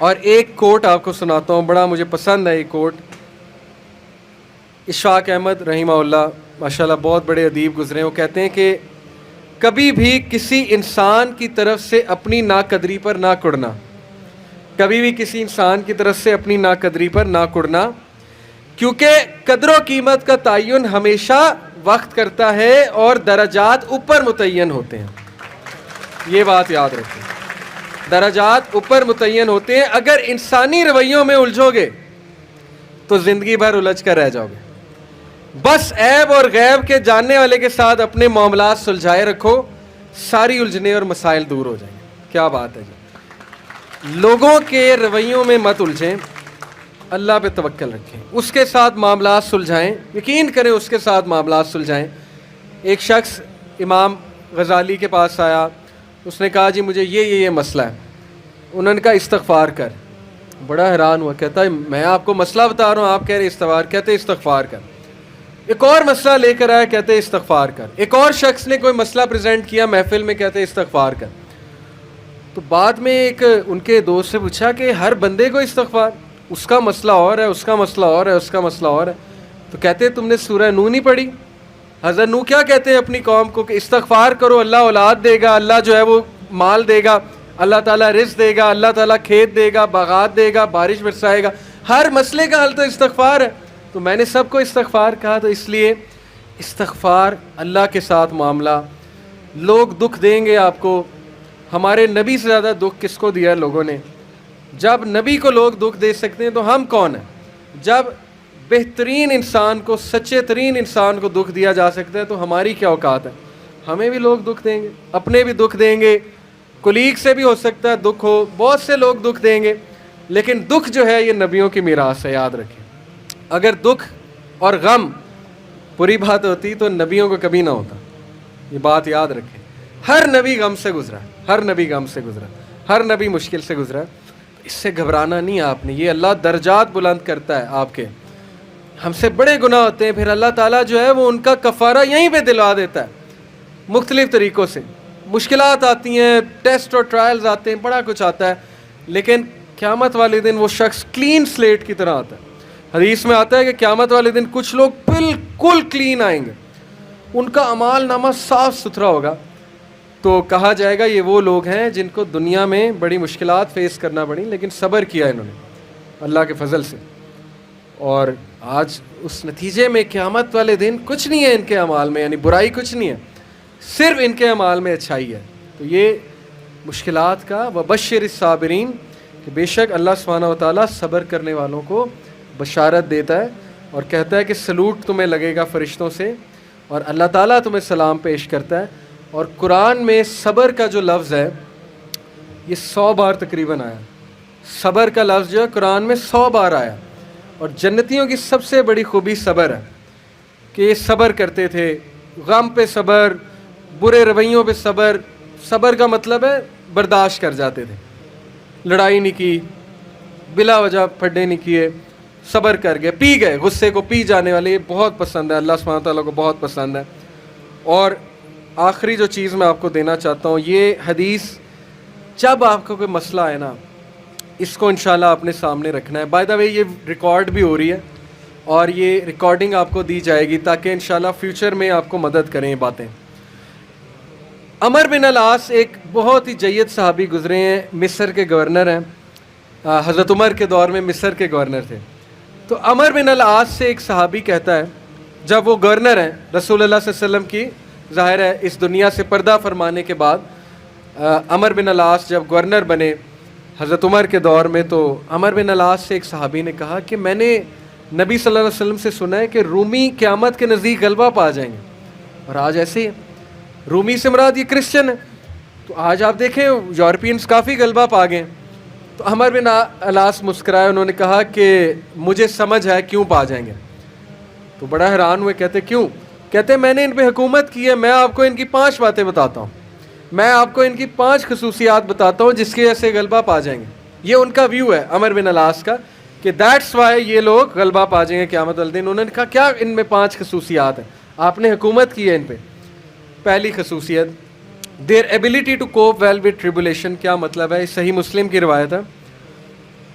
اور ایک کوٹ آپ کو سناتا ہوں، بڑا مجھے پسند ہے یہ کوٹ۔ اشفاق احمد رحمہ اللہ ماشاءاللہ بہت بڑے ادیب گزرے ہیں، وہ کہتے ہیں کہ کبھی بھی کسی انسان کی طرف سے اپنی ناقدری پر نہ کڑنا، کبھی بھی کسی انسان کی طرف سے اپنی ناقدری پر نہ کڑنا، کیونکہ قدر و قیمت کا تعین ہمیشہ وقت کرتا ہے اور درجات اوپر متعین ہوتے ہیں۔ یہ بات یاد رکھیں، درجات اوپر متعین ہوتے ہیں۔ اگر انسانی رویوں میں الجھو گے تو زندگی بھر الجھ کر رہ جاؤ گے۔ بس عیب اور غیب کے جاننے والے کے ساتھ اپنے معاملات سلجھائے رکھو، ساری الجھنے اور مسائل دور ہو جائیں گے۔ کیا بات ہے جی، لوگوں کے رویوں میں مت الجھیں، اللہ پہ توکل رکھیں، اس کے ساتھ معاملات سلجھائیں، یقین کریں اس کے ساتھ معاملات سلجھائیں۔ ایک شخص امام غزالی کے پاس آیا، اس نے کہا جی مجھے یہ مسئلہ ہے۔ انہوں نے کہا استغفار کر۔ بڑا حیران ہوا، کہتا ہے میں آپ کو مسئلہ بتا رہا ہوں، آپ کہہ رہے استغفار، کہتے استغفار کر۔ ایک اور مسئلہ لے کر آیا، کہتے استغفار کر۔ ایک اور شخص نے کوئی مسئلہ پریزنٹ کیا محفل میں، کہتے استغفار کر۔ تو بعد میں ایک ان کے دوست سے پوچھا کہ ہر بندے کو استغفار، اس کا مسئلہ اور ہے، اس کا مسئلہ اور ہے، اس کا مسئلہ اور ہے۔ تو کہتے تم نے سورہ نوح نہیں پڑھی؟ حضرت نوح کیا کہتے ہیں اپنی قوم کو کہ استغفار کرو، اللہ اولاد دے گا، اللہ جو ہے وہ مال دے گا، اللہ تعالیٰ رزق دے گا، اللہ تعالیٰ کھیت دے گا، باغات دے گا، بارش برسائے گا۔ ہر مسئلے کا حل تو استغفار ہے۔ تو میں نے سب کو استغفار کہا، تو اس لیے استغفار، اللہ کے ساتھ معاملہ۔ لوگ دکھ دیں گے آپ کو، ہمارے نبی سے زیادہ دکھ کس کو دیا لوگوں نے؟ جب نبی کو لوگ دکھ دے سکتے ہیں تو ہم کون ہیں؟ جب بہترین انسان کو، سچے ترین انسان کو دکھ دیا جا سکتا ہے تو ہماری کیا اوقات ہے؟ ہمیں بھی لوگ دکھ دیں گے، اپنے بھی دکھ دیں گے، کولیگ سے بھی ہو سکتا ہے دکھ ہو، بہت سے لوگ دکھ دیں گے، لیکن دکھ جو ہے یہ نبیوں کی میراث ہے، یاد رکھیں۔ اگر دکھ اور غم بری بات ہوتی تو نبیوں کو کبھی نہ ہوتا، یہ بات یاد رکھیں۔ ہر نبی غم سے گزرا، ہر نبی غم سے گزرا، ہر نبی مشکل سے گزرا، اس سے گھبرانا نہیں آپ نے۔ یہ اللہ درجات بلند کرتا ہے آپ کے۔ ہم سے بڑے گناہ ہوتے ہیں، پھر اللہ تعالیٰ جو ہے وہ ان کا کفارہ یہیں پہ دلوا دیتا ہے مختلف طریقوں سے۔ مشکلات آتی ہیں، ٹیسٹ اور ٹرائلز آتے ہیں، بڑا کچھ آتا ہے، لیکن قیامت والے دن وہ شخص کلین سلیٹ کی طرح آتا ہے۔ حدیث میں آتا ہے کہ قیامت والے دن کچھ لوگ بالکل کلین آئیں گے، ان کا اعمال نامہ صاف ستھرا ہوگا، تو کہا جائے گا یہ وہ لوگ ہیں جن کو دنیا میں بڑی مشکلات فیس کرنا پڑی لیکن صبر کیا انہوں نے اللہ کے فضل سے، اور آج اس نتیجے میں قیامت والے دن کچھ نہیں ہے ان کے اعمال میں، یعنی برائی کچھ نہیں ہے، صرف ان کے اعمال میں اچھائی ہے۔ تو یہ مشکلات کا وبشر الصابرین، کہ بے شک اللہ سبحانہ و تعالیٰ صبر کرنے والوں کو بشارت دیتا ہے اور کہتا ہے کہ سلوٹ تمہیں لگے گا فرشتوں سے، اور اللہ تعالیٰ تمہیں سلام پیش کرتا ہے۔ اور قرآن میں صبر کا جو لفظ ہے یہ 100 بار تقریباً آیا، صبر کا لفظ جو ہے قرآن میں 100 بار آیا، اور جنتیوں کی سب سے بڑی خوبی صبر ہے کہ یہ صبر کرتے تھے، غم پہ صبر، برے رویوں پہ صبر۔ صبر کا مطلب ہے برداشت کر جاتے تھے، لڑائی نہیں کی، بلا وجہ پھڈے نہیں کیے، صبر کر گئے، پی گئے، غصے کو پی جانے والے، یہ بہت پسند ہے اللہ سبحانہ تعالیٰ کو، بہت پسند ہے۔ اور آخری جو چیز میں آپ کو دینا چاہتا ہوں، یہ حدیث جب آپ کو کوئی مسئلہ ہے نا، اس کو انشاءاللہ اپنے سامنے رکھنا ہے۔ بائی دا وے یہ ریکارڈ بھی ہو رہی ہے اور یہ ریکارڈنگ آپ کو دی جائے گی تاکہ انشاءاللہ فیوچر میں آپ کو مدد کریں یہ باتیں۔ عمر بن العاص ایک بہت ہی جید صحابی گزرے ہیں، مصر کے گورنر ہیں، حضرت عمر کے دور میں مصر کے گورنر تھے۔ تو عمر بن العاص سے ایک صحابی کہتا ہے، جب وہ گورنر ہیں رسول اللہ صلی اللہ علیہ وسلم کی، ظاہر ہے اس دنیا سے پردہ فرمانے کے بعد عمر بن العاص جب گورنر بنے حضرت عمر کے دور میں، تو عمر بن العاص سے ایک صحابی نے کہا کہ میں نے نبی صلی اللہ علیہ وسلم سے سنا ہے کہ رومی قیامت کے نزدیک غلبہ پا جائیں گے، اور آج ایسے ہی ہے۔ رومی سے مراد یہ کرسچن ہے، تو آج آپ دیکھیں یورپینز کافی غلبہ پا گئے۔ تو عمر بن العاص مسکرائے، انہوں نے کہا کہ مجھے سمجھ ہے کیوں پا جائیں گے۔ تو بڑا حیران ہوئے، کہتے کیوں؟ کہتے میں نے ان پہ حکومت کی ہے، میں آپ کو ان کی 5 باتیں بتاتا ہوں، میں آپ کو ان کی 5 خصوصیات بتاتا ہوں جس کی وجہ سے غلبہ پا جائیں گے۔ یہ ان کا ویو ہے عمر بن العاص کا کہ دیٹس وائی یہ لوگ غلبہ پا جائیں گے قیامت والے دن۔ انہوں نے کہا کیا ان میں 5 خصوصیات ہیں؟ آپ نے حکومت کی ہے ان پہ۔ پہلی خصوصیت their ability to cope well with tribulation۔ کیا مطلب ہے؟ صحیح مسلم کی روایت ہے،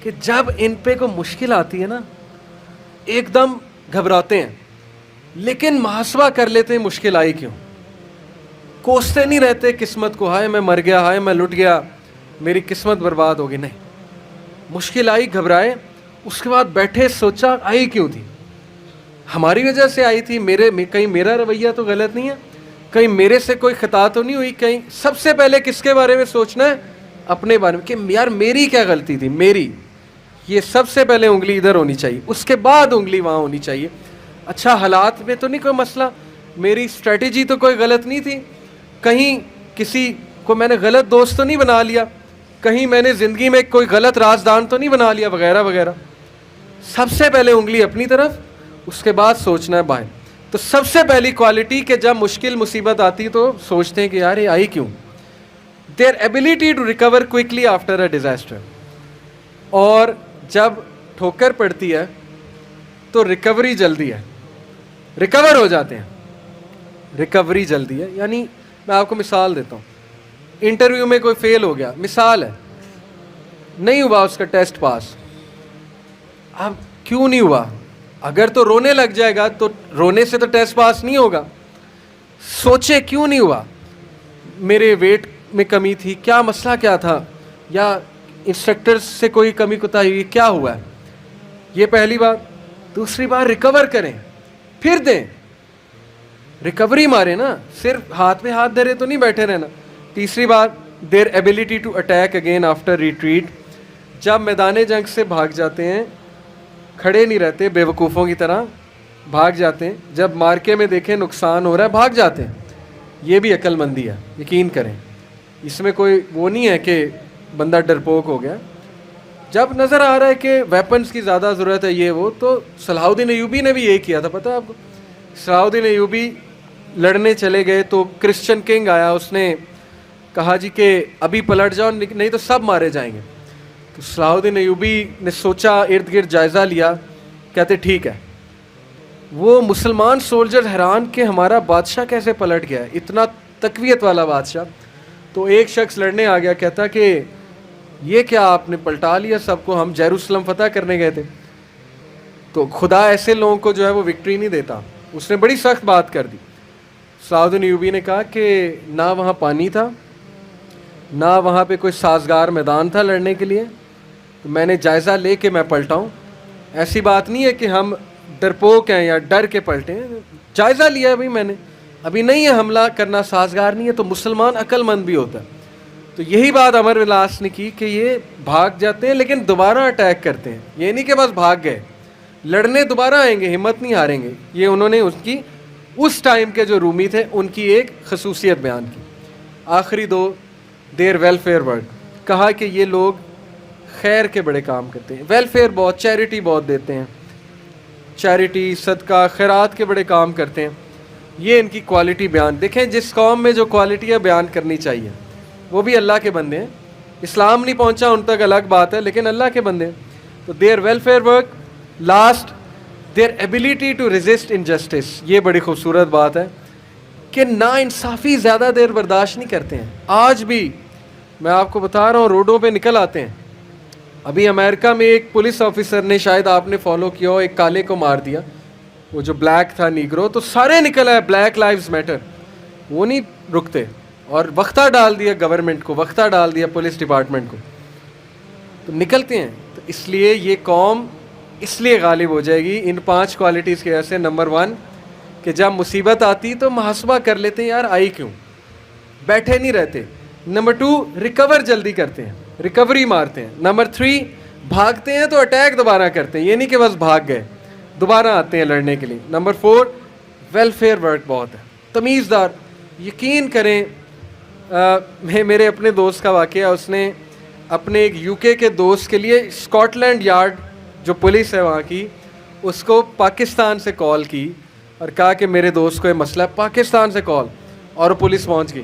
کہ جب ان پہ کوئی مشکل آتی ہے نا ایک دم گھبراتے ہیں, لیکن محاسبہ کر لیتے ہیں مشکل آئی کیوں, کوستے نہیں رہتے قسمت کو, ہائے میں مر گیا, ہائے میں لٹ گیا, میری قسمت برباد ہوگی. نہیں, مشکل آئی گھبرائے, اس کے بعد بیٹھے سوچا آئی کیوں تھی, ہماری وجہ سے آئی تھی, کہیں میرا رویہ تو غلط نہیں ہے, کہیں میرے سے کوئی خطا تو نہیں ہوئی, کہیں سب سے پہلے کس کے بارے میں سوچنا ہے, اپنے بارے میں, کہ یار میری کیا غلطی تھی, میری, یہ سب سے پہلے انگلی ادھر ہونی چاہیے, اس کے بعد انگلی وہاں ہونی چاہیے. اچھا حالات میں تو نہیں کوئی مسئلہ, میری اسٹریٹجی تو کوئی غلط نہیں تھی, کہیں کسی کو میں نے غلط دوست تو نہیں بنا لیا, کہیں میں نے زندگی میں کوئی غلط رازدان تو نہیں بنا لیا, وغیرہ وغیرہ. سب سے پہلے انگلی اپنی طرف, اس کے بعد سوچنا ہے باہر. تو سب سے پہلی کوالٹی کہ جب مشکل مصیبت آتی تو سوچتے ہیں کہ یار یہ آئی کیوں, their ability to recover quickly after a disaster. اور جب ٹھوکر پڑتی ہے تو ریکوری جلدی ہے, ریکور ہو جاتے ہیں, ریکوری جلدی ہے. یعنی میں آپ کو مثال دیتا ہوں, انٹرویو میں کوئی فیل ہو گیا, مثال ہے, نہیں ہوا اس کا ٹیسٹ پاس. اب کیوں نہیں ہوا, اگر تو رونے لگ جائے گا تو رونے سے تو ٹیسٹ پاس نہیں ہوگا. سوچے کیوں نہیں ہوا, میرے ویٹ میں کمی تھی, کیا مسئلہ کیا تھا, یا انسٹرکٹر سے کوئی کمی کوتاہی ہوئی, کیا ہوا ہے, یہ پہلی بات. دوسری بات, ریکور کریں, پھر دیں, ریکوری مارے نا, صرف ہاتھ پہ ہاتھ دھرے تو نہیں بیٹھے رہنا. تیسری بات, their ability to attack again after retreat. جب میدان جنگ سے بھاگ جاتے ہیں, کھڑے نہیں رہتے بے وقوفوں کی طرح, بھاگ جاتے ہیں. جب مارکے میں دیکھیں نقصان ہو رہا ہے بھاگ جاتے ہیں. یہ بھی عقل مندی ہے, یقین کریں, اس میں کوئی وہ نہیں ہے کہ بندہ ڈرپوک ہو گیا. جب نظر آ رہا ہے کہ ویپنز کی زیادہ ضرورت ہے یہ وہ, تو صلاح الدین ایوبی نے بھی یہی کیا تھا, پتہ ہے آپ کو. صلاح الدین ایوبی لڑنے چلے گئے تو کرسچن کنگ آیا, اس نے کہا جی کہ ابھی پلٹ جاؤ نہیں تو سب مارے جائیں گے. تو صلاح الدین ایوبی نے سوچا, ارد گرد جائزہ لیا, کہتے ٹھیک ہے. وہ مسلمان سولجر حیران کہ ہمارا بادشاہ کیسے پلٹ گیا ہے, اتنا تقویت والا بادشاہ. تو ایک شخص لڑنے آ گیا, کہتا کہ یہ کیا آپ نے پلٹا لیا سب کو, ہم یروشلم فتح کرنے گئے تھے. تو خدا ایسے لوگوں کو جو ہے وہ وکٹری نہیں دیتا. اس نے بڑی سخت بات کر دی. صلاح الدین ایوبی نے کہا کہ نہ وہاں پانی تھا, نہ وہاں پہ کوئی سازگار میدان تھا لڑنے کے لیے, تو میں نے جائزہ لے کے میں پلٹاؤں. ایسی بات نہیں ہے کہ ہم ڈرپوک ہیں یا ڈر کے پلٹیں, جائزہ لیا ہے بھائی میں نے, ابھی نہیں ہے حملہ کرنا سازگار نہیں ہے. تو مسلمان عقل مند بھی ہوتا ہے. تو یہی بات عمرو بن العاص نے کی کہ یہ بھاگ جاتے ہیں لیکن دوبارہ اٹیک کرتے ہیں, یہ نہیں کہ بس بھاگ گئے, لڑنے دوبارہ آئیں گے, ہمت نہیں ہاریں گے. یہ انہوں نے اس کی اس ٹائم کے جو رومی تھے ان کی ایک خصوصیت بیان کی. آخری دو, دیر ویلفیئر ورک. کہا کہ یہ لوگ خیر کے بڑے کام کرتے ہیں, ویلفیئر بہت, چیریٹی بہت دیتے ہیں, چیریٹی صدقہ خیرات کے بڑے کام کرتے ہیں. یہ ان کی کوالٹی بیان. دیکھیں جس قوم میں جو کوالٹی ہے بیان کرنی چاہیے, وہ بھی اللہ کے بندے ہیں. اسلام نہیں پہنچا ان تک الگ بات ہے, لیکن اللہ کے بندے ہیں. تو their welfare work. Last, their ability to resist injustice. یہ بڑی خوبصورت بات ہے کہ نا انصافی زیادہ دیر برداشت نہیں کرتے ہیں. آج بھی میں آپ کو بتا رہا ہوں, روڈوں پہ نکل آتے ہیں. ابھی امریکہ میں ایک پولیس آفیسر نے, شاید آپ نے فالو کیا ہو, ایک کالے کو مار دیا, وہ جو بلیک تھا نیگرو, تو سارے نکل آئے بلیک لائیوز میٹر. وہ نہیں رکتے, اور وقتہ ڈال دیا گورنمنٹ کو, وقتہ ڈال دیا پولیس ڈپارٹمنٹ کو, تو نکلتے ہیں. تو اس لیے یہ قوم اس لیے غالب ہو جائے گی ان 5 کوالٹیز کی وجہ سے. نمبر 1 کہ جب مصیبت آتی تو محاسبہ کر لیتے ہیں, یار آئی کیوں, بیٹھے نہیں رہتے. نمبر 2 ریکور جلدی کرتے ہیں, ریکوری مارتے ہیں. نمبر 3 بھاگتے ہیں تو اٹیک دوبارہ کرتے ہیں, یہ نہیں کہ بس بھاگ گئے, دوبارہ آتے ہیں لڑنے کے لیے. نمبر 4 ویلفیئر ورک بہت ہے, تمیزدار. یقین کریں, میرے اپنے دوست کا واقعہ, اس نے اپنے ایک یو کے دوست کے لیے اسکاٹ لینڈ یارڈ جو پولیس ہے وہاں کی, اس کو پاکستان سے کال کی اور کہا کہ میرے دوست کو یہ مسئلہ ہے. پاکستان سے کال, اور پولیس پہنچ گئی.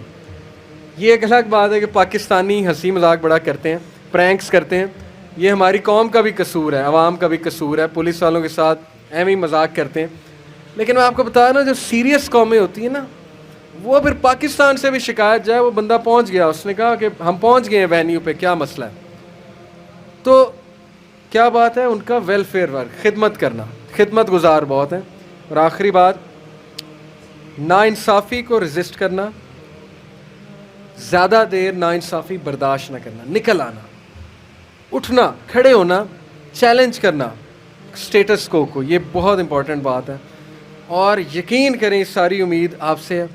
یہ ایک الگ بات ہے کہ پاکستانی ہنسی مذاق بڑا کرتے ہیں, پرینکس کرتے ہیں. یہ ہماری قوم کا بھی قصور ہے, عوام کا بھی قصور ہے, پولیس والوں کے ساتھ ایویں مذاق کرتے ہیں. لیکن میں آپ کو بتا رہا ہوں, جو سیریس قومیں ہوتی ہیں نا, وہ پھر پاکستان سے بھی شکایت جائے, وہ بندہ پہنچ گیا, اس نے کہا کہ ہم پہنچ گئے ہیں وینیو پہ, کیا مسئلہ ہے. تو کیا بات ہے؟ ان کا ویلفیئر ورک، خدمت کرنا، خدمت گزار بہت ہیں. اور آخری بات، ناانصافی کو رزسٹ کرنا، زیادہ دیر ناانصافی برداشت نہ کرنا، نکل آنا، اٹھنا، کھڑے ہونا، چیلنج کرنا اسٹیٹس کو. یہ بہت امپورٹنٹ بات ہے. اور یقین کریں، ساری امید آپ سے ہے.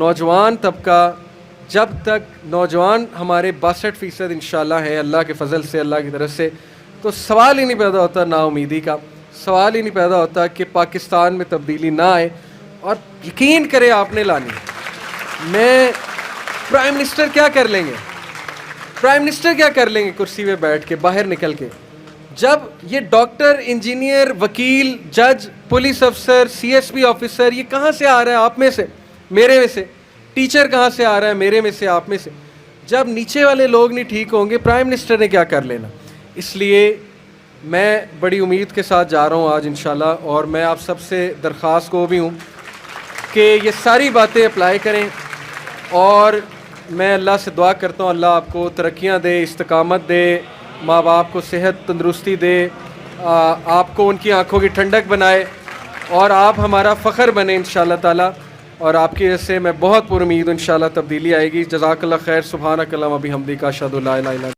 نوجوان طبقہ، جب تک نوجوان ہمارے 62% انشاءاللہ ہے اللہ کے فضل سے، اللہ کی طرف سے، تو سوال ہی نہیں پیدا ہوتا نا امیدی کا، سوال ہی نہیں پیدا ہوتا کہ پاکستان میں تبدیلی نہ آئے. اور یقین کریں آپ نے لانی. میں پرائم منسٹر کیا کر لیں گے؟ پرائم منسٹر کیا کر لیں گے کرسی پہ بیٹھ کے باہر نکل کے؟ جب یہ ڈاکٹر، انجینئر، وکیل، جج، پولیس افسر، سی ایس پی آفیسر، یہ کہاں سے آ رہا ہے؟ آپ میں سے، میرے میں سے. ٹیچر کہاں سے آ رہا ہے؟ میرے میں سے، آپ میں سے. جب نیچے والے لوگ نہیں ٹھیک ہوں گے، پرائم منسٹر نے کیا کر لینا؟ اس لیے میں بڑی امید کے ساتھ جا رہا ہوں آج انشاءاللہ. اور میں آپ سب سے درخواست کو بھی ہوں کہ یہ ساری باتیں اپلائی کریں. اور میں اللہ سے دعا کرتا ہوں اللہ آپ کو ترقیاں دے، استقامت دے، ماں باپ کو صحت تندرستی دے، آپ کو ان کی آنکھوں کی ٹھنڈک بنائے، اور آپ ہمارا فخر بنے انشاءاللہ تعالی. اور آپ کی وجہ سے میں بہت پر امید انشاءاللہ تبدیلی آئے گی. جزاک اللہ خیر. سبحانک اللہم و بحمدک، اشہد ان لا الہ الا انت.